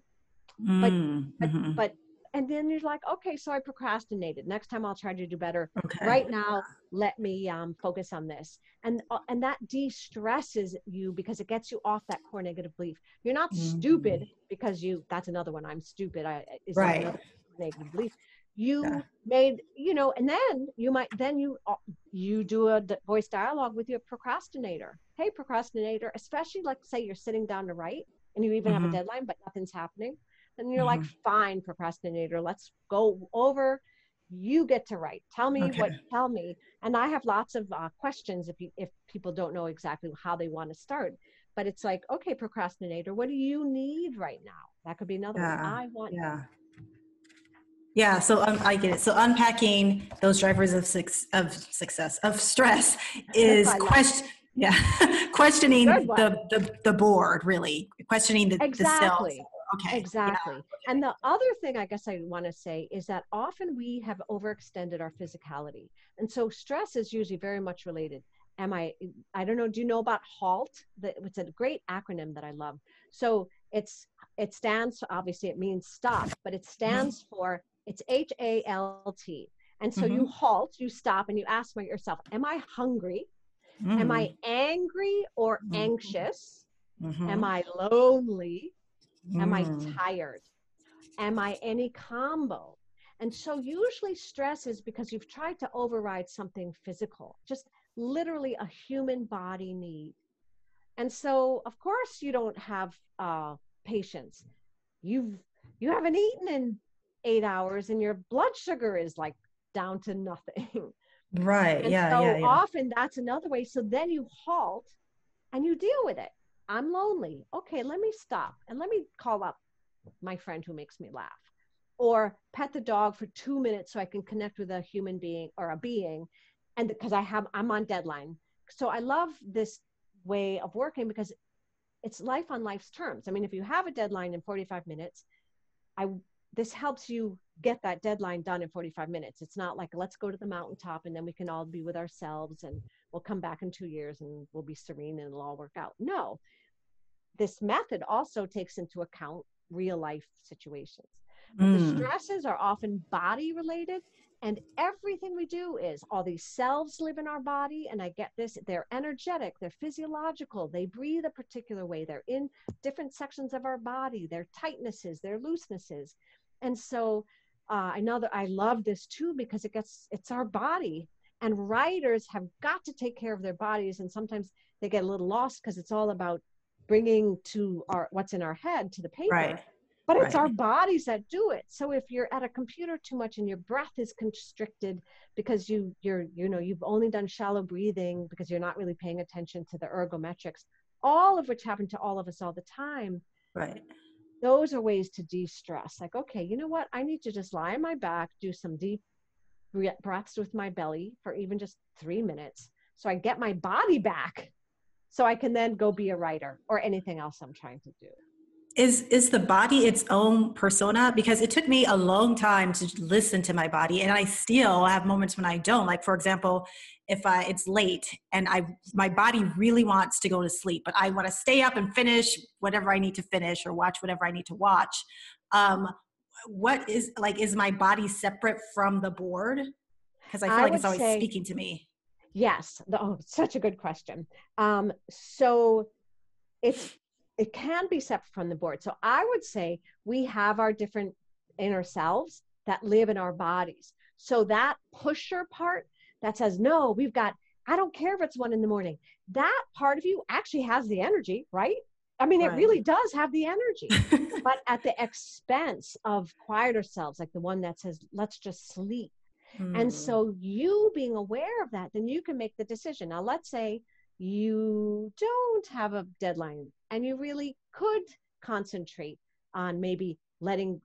But and then you're like, okay, so I procrastinated. Next time I'll try to do better. Okay. Right now, let me focus on this. And that de-stresses you because it gets you off that core negative belief. You're not Mm. stupid because that's another one. I'm stupid. Is Right. another negative belief. Yeah. You made, and then you do a voice dialogue with your procrastinator. Hey, procrastinator, especially like say you're sitting down to write and you even have a Hmm. deadline, but nothing's happening. And you're like, Hmm. fine, procrastinator, let's go over. You get to write. Okay. Tell me. And I have lots of questions if people don't know exactly how they want to start. But it's like, okay, procrastinator, what do you need right now? That could be another one. Yeah. I want. Yeah. Yeah, so I get it. So unpacking those drivers of stress is I love it. yeah, Good questioning one. the board, really questioning the selves. Exactly. Okay, yeah, Exactly. And the other thing I guess I want to say is that often we have overextended our physicality. And so stress is usually very much related. Am I don't know, do you know about HALT? It's a great acronym that I love. So it stands, obviously it means stop, but it mm-hmm. stands for, it's HALT. And so you Mm-hmm. halt, you stop, and you ask yourself, am I hungry? Am I Mm-hmm. angry or Mm-hmm. anxious? Am Mm-hmm. I lonely? Am I Mm. tired? Am I any combo? And so usually stress is because you've tried to override something physical, just literally a human body need. And so of course you don't have patience. You've you haven't eaten in 8 hours and your blood sugar is like down to nothing. Right. And Yeah. Yeah. so Yeah. often that's another way. So then you halt and you deal with it. I'm lonely. Okay, let me stop and let me call up my friend who makes me laugh, or pet the dog for 2 minutes so I can connect with a human being or a being. And because I'm on deadline. So I love this way of working because it's life on life's terms. I mean, if you have a deadline in 45 minutes, I this helps you get that deadline done in 45 minutes. It's not like, let's go to the mountaintop and then we can all be with ourselves and we'll come back in 2 years and we'll be serene and it'll all work out. No, this method also takes into account real life situations. But the Mm. stresses are often body related, and everything we do is all these cells live in our body. And I get this, they're energetic, they're physiological, they breathe a particular way, they're in different sections of our body, their tightnesses, their loosenesses. And so I know that I love this too because it's our body. And writers have got to take care of their bodies. And sometimes they get a little lost because it's all about bringing to our what's in our head to the Right. paper, but it's our Right. bodies that do it. So if you're at a computer too much and your breath is constricted because you've only done shallow breathing because you're not really paying attention to the ergometrics, all of which happen to all of us all the time, Right. those are ways to de-stress. Like, okay, you know what, I need to just lie on my back, do some deep breaths with my belly for even just 3 minutes so I get my body back so I can then go be a writer or anything else I'm trying to do. Is the body its own persona? Because it took me a long time to listen to my body, and I still have moments when I don't. Like, for example, if it's late and my body really wants to go to sleep, but I want to stay up and finish whatever I need to finish or watch whatever I need to watch. um what is my body separate from the board? Because I feel I like it's would always say speaking to me. yes. Such a good question. So it's it can be separate from the board. So I would say we have our different inner selves that live in our bodies. So that pusher part that says, no, I don't care if it's 1 a.m. That part of you actually has the energy, right? I mean, it Right. really does have the energy, but at the expense of quieter selves, like the one that says, let's just sleep. And Hmm. so you being aware of that, then you can make the decision. Now, let's say you don't have a deadline and you really could concentrate on maybe letting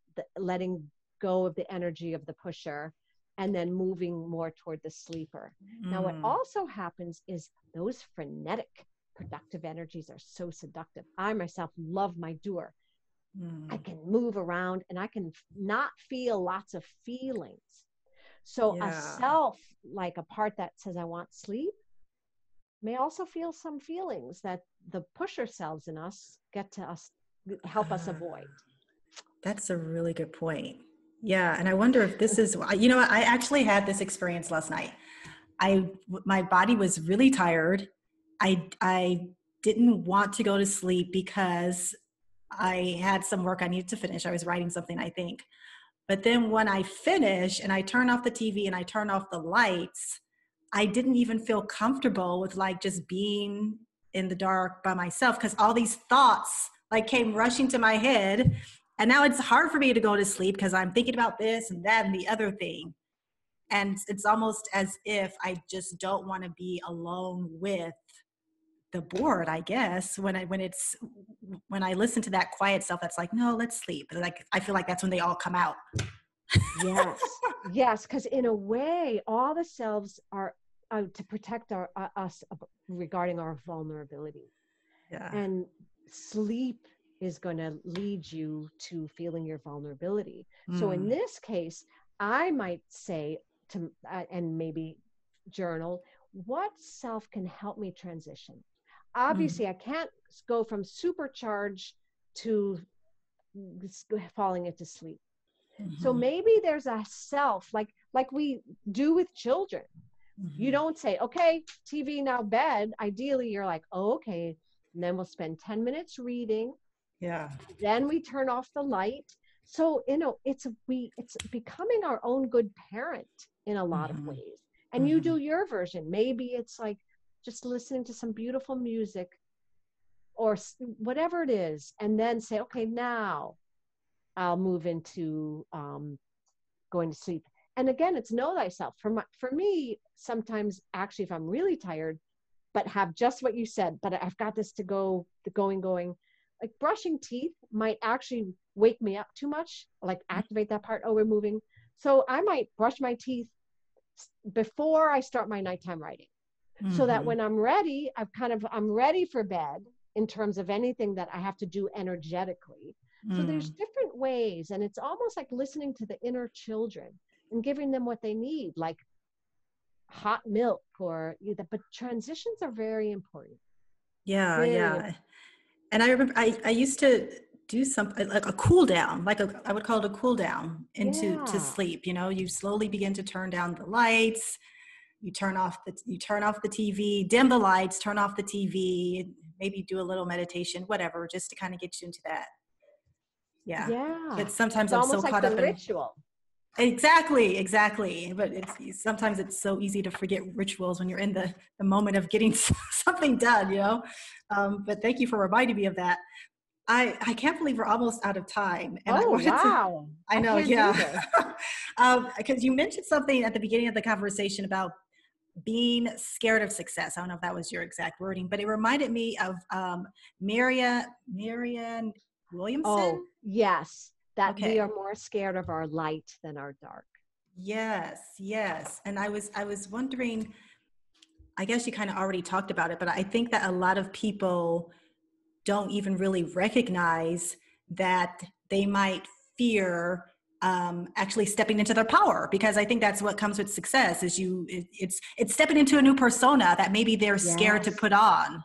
go of the energy of the pusher and then moving more toward the sleeper. Now, what Hmm. also happens is those frenetic productive energies are so seductive. I myself love my doer. I Hmm. can move around and I can not feel lots of feelings. So a Yeah. self, like a part that says, I want sleep, may also feel some feelings that the pusher selves in us get to us, help us Uh, avoid. that's a really good point. Yeah. And I wonder if this is, you know, I actually had this experience last night. My body was really tired. I didn't want to go to sleep because I had some work I needed to finish. I was writing something, I think. But then when I finish and I turn off the TV and I turn off the lights, I didn't even feel comfortable with like just being in the dark by myself because all these thoughts like came rushing to my head. And now it's hard for me to go to sleep because I'm thinking about this and that and the other thing. And it's almost as if I just don't want to be alone with the board, I guess, when I listen to that quiet self that's like, no, let's sleep. Like I feel like that's when they all come out. Yes, yes, because in a way, all the selves are to protect us regarding our vulnerability. Yeah. And sleep is going to lead you to feeling your vulnerability. So in Mm. this case, I might say to, and maybe journal, what self can help me transition? Mm. Obviously, I can't go from supercharge to falling into sleep. So Mm-hmm. maybe there's a self like we do with children. You Mm-hmm. don't say, okay, TV now bed. Ideally, you're like, oh, okay. And then we'll spend 10 minutes reading. Yeah. Then we turn off the light. So, it's becoming our own good parent in a lot of Mm-hmm. ways. And you Mm-hmm. do your version. Maybe it's like just listening to some beautiful music or whatever it is. And then say, okay, now I'll move into going to sleep. And again, it's know thyself. For me, sometimes actually, if I'm really tired, but have just what you said, but I've got this to go, going, like brushing teeth might actually wake me up too much, like activate that part. Oh, we're moving. So I might brush my teeth before I start my nighttime writing, so that Mm-hmm. when I'm ready, I'm ready for bed in terms of anything that I have to do energetically. So there's Mm. different ways, and it's almost like listening to the inner children and giving them what they need, like hot milk but transitions are very important. Yeah, Very yeah. And I remember I used to do something like a cool down, I would call it a cool down into to yeah. sleep. You know, you slowly begin to turn down the lights, you turn off the TV, dim the lights, turn off the TV, maybe do a little meditation, whatever, just to kind of get you into that. Yeah. Yeah. But sometimes It's I'm almost so like caught the up in ritual. exactly, exactly. But sometimes it's so easy to forget rituals when you're in the moment of getting something done, you know? But thank you for reminding me of that. I can't believe we're almost out of time. And I Oh, wanted to, wow. I I know, can't yeah. either. Because you mentioned something at the beginning of the conversation about being scared of success. I don't know if that was your exact wording, but it reminded me of Marianne Oh, Williamson. yes. That we are Okay. more scared of our light than our dark. Yes, yes. And I was wondering, I guess you kind of already talked about it, but I think that a lot of people don't even really recognize that they might fear actually stepping into their power, because I think that's what comes with success is it's stepping into a new persona that maybe they're scared to Yes. put on.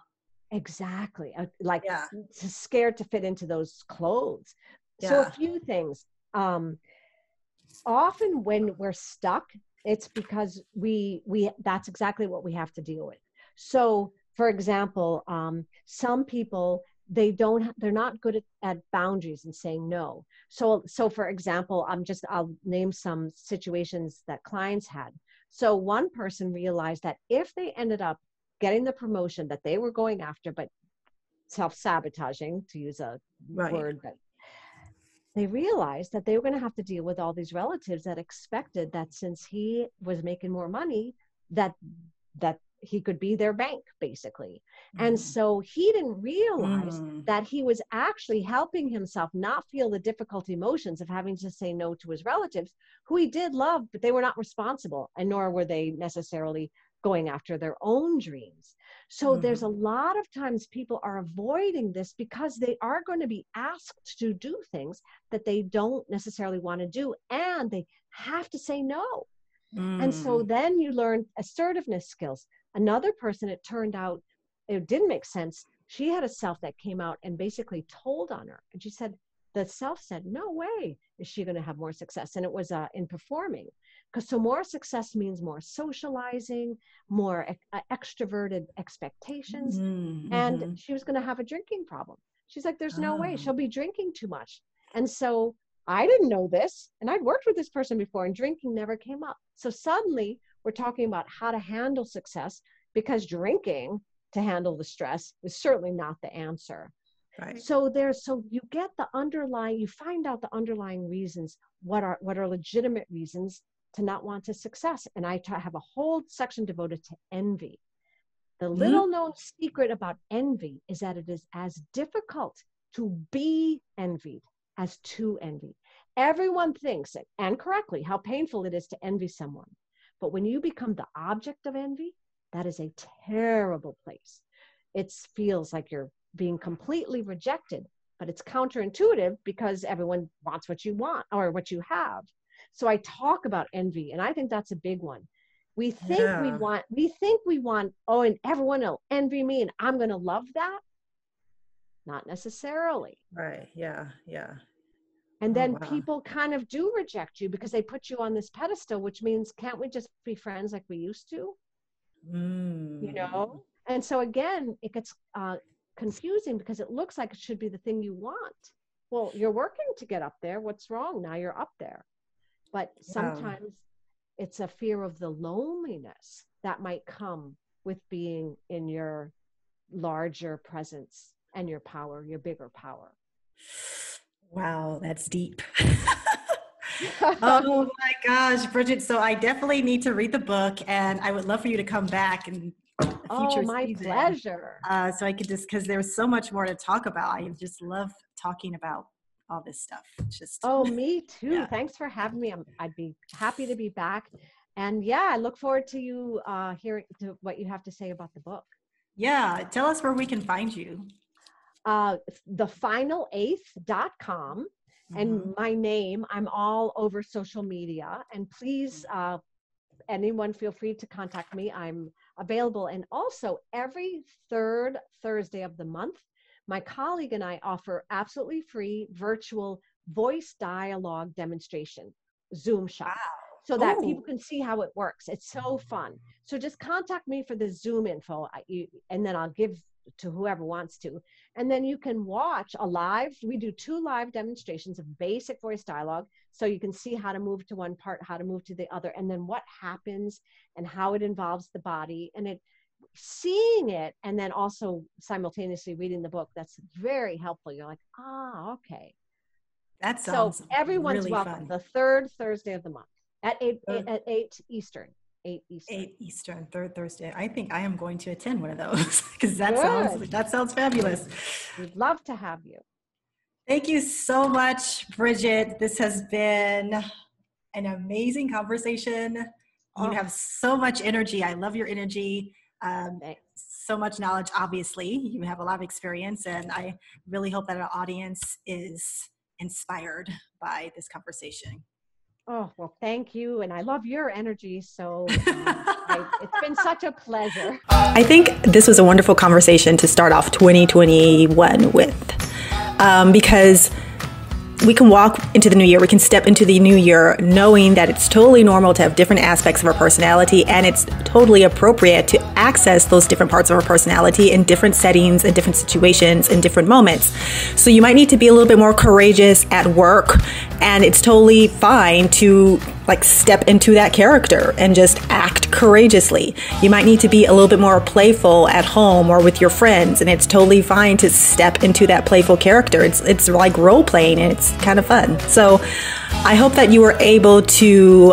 Exactly. Like Yeah, scared to fit into those clothes. So a yeah. few things. Often when we're stuck, it's because we that's exactly what we have to deal with. So for example, some people, they're not good at boundaries and saying no. So for example, I'll name some situations that clients had. So one person realized that if they ended up getting the promotion that they were going after, but self-sabotaging, to use a Right. word that they realized that they were going to have to deal with all these relatives that expected that since he was making more money, that that he could be their bank basically. And Mm-hmm. so he didn't realize Mm. that he was actually helping himself not feel the difficult emotions of having to say no to his relatives, who he did love, but they were not responsible, and nor were they necessarily going after their own dreams. So there's a Mm-hmm. lot of times people are avoiding this because they are going to be asked to do things that they don't necessarily want to do, and they have to say no. And so Mm. then you learn assertiveness skills. Another person, it turned out, it didn't make sense. She had a self that came out and basically told on her. And she said, the self said, no way is she going to have more success. And it was in performing. Because so more success means more socializing, more extroverted expectations. And she was going to have a drinking problem. She's like, there's no way she'll be drinking too much. And so I didn't know this. And I'd worked with this person before, and drinking never came up. So suddenly we're talking about how to handle success, because drinking to handle the stress is certainly not the answer. Right. So you get the underlying, you find out the underlying reasons, what are legitimate reasons to not want to success. And I have a whole section devoted to envy. The little known secret about envy is that it is as difficult to be envied as to envy. Everyone thinks, and correctly, how painful it is to envy someone. But when you become the object of envy, that is a terrible place. It feels like you're being completely rejected, but it's counterintuitive because everyone wants what you want or what you have. So I talk about envy, and I think that's a big one. We think we want, oh, and everyone will envy me and I'm going to love that. Not necessarily. Right. Yeah. Yeah. And then people kind of do reject you because they put you on this pedestal, which means, can't we just be friends like we used to? You know? And so again, it gets confusing because it looks like it should be the thing you want. Well, you're working to get up there. What's wrong? Now you're up there. But sometimes it's a fear of the loneliness that might come with being in your larger presence and your power, your bigger power. Wow, that's deep. Oh my gosh, Bridgit. So I definitely need to read the book, and I would love for you to come back and my pleasure. So I could because there's so much more to talk about. I just love talking about all this stuff. Me too. Yeah. Thanks for having me. I'd be happy to be back. And I look forward to you hearing what you have to say about the book. Yeah. Tell us where we can find you. thefinal8th.com. And my name, I'm all over social media. And please, anyone feel free to contact me. I'm available. And also every third Thursday of the month, my colleague and I offer absolutely free virtual voice dialogue demonstration, Zoom shop, so that people can see how it works. It's so fun. So just contact me for the Zoom info, and then I'll give to whoever wants to. And then you can watch we do 2 live demonstrations of basic voice dialogue. So you can see how to move to one part, how to move to the other, and then what happens and how it involves the body. And seeing it, and then also simultaneously reading the book, that's very helpful. You're like, okay. That sounds so everyone's really welcome. Fun. The third Thursday of the month at 8 Eastern. 8 Eastern, third Thursday. I think I am going to attend one of those because that sounds fabulous. We'd love to have you. Thank you so much, Bridgit. This has been an amazing conversation. You have so much energy. I love your energy. So much knowledge. Obviously, you have a lot of experience, and I really hope that our audience is inspired by this conversation. Oh, well, thank you. And I love your energy. So it's been such a pleasure. I think this was a wonderful conversation to start off 2021 with, because we can walk into the new year. We can step into the new year knowing that it's totally normal to have different aspects of our personality, and it's totally appropriate to access those different parts of our personality in different settings, in different situations, in different moments. So you might need to be a little bit more courageous at work, and it's totally fine to step into that character and just act courageously. You might need to be a little bit more playful at home or with your friends, and it's totally fine to step into that playful character. It's like role playing, and it's kind of fun. So I hope that you were able to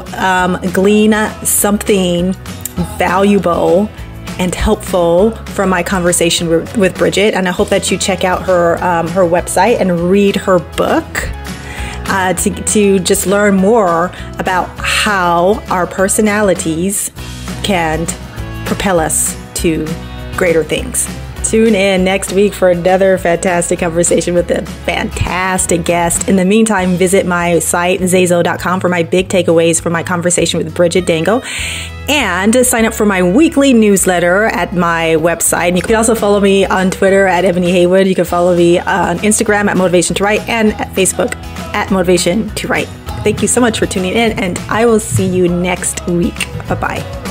glean something valuable and helpful from my conversation with Bridgit, and I hope that you check out her website and read her book. To just learn more about how our personalities can propel us to greater things. tune in next week for another fantastic conversation with a fantastic guest. In the meantime, visit my site, zazo.com, for my big takeaways from my conversation with Bridgit Dengel. And sign up for my weekly newsletter at my website. You can also follow me on Twitter at Ebony Haywood. You can follow me on Instagram at Motivation to Write and at Facebook at Motivation to Write. Thank you so much for tuning in, and I will see you next week. Bye-bye.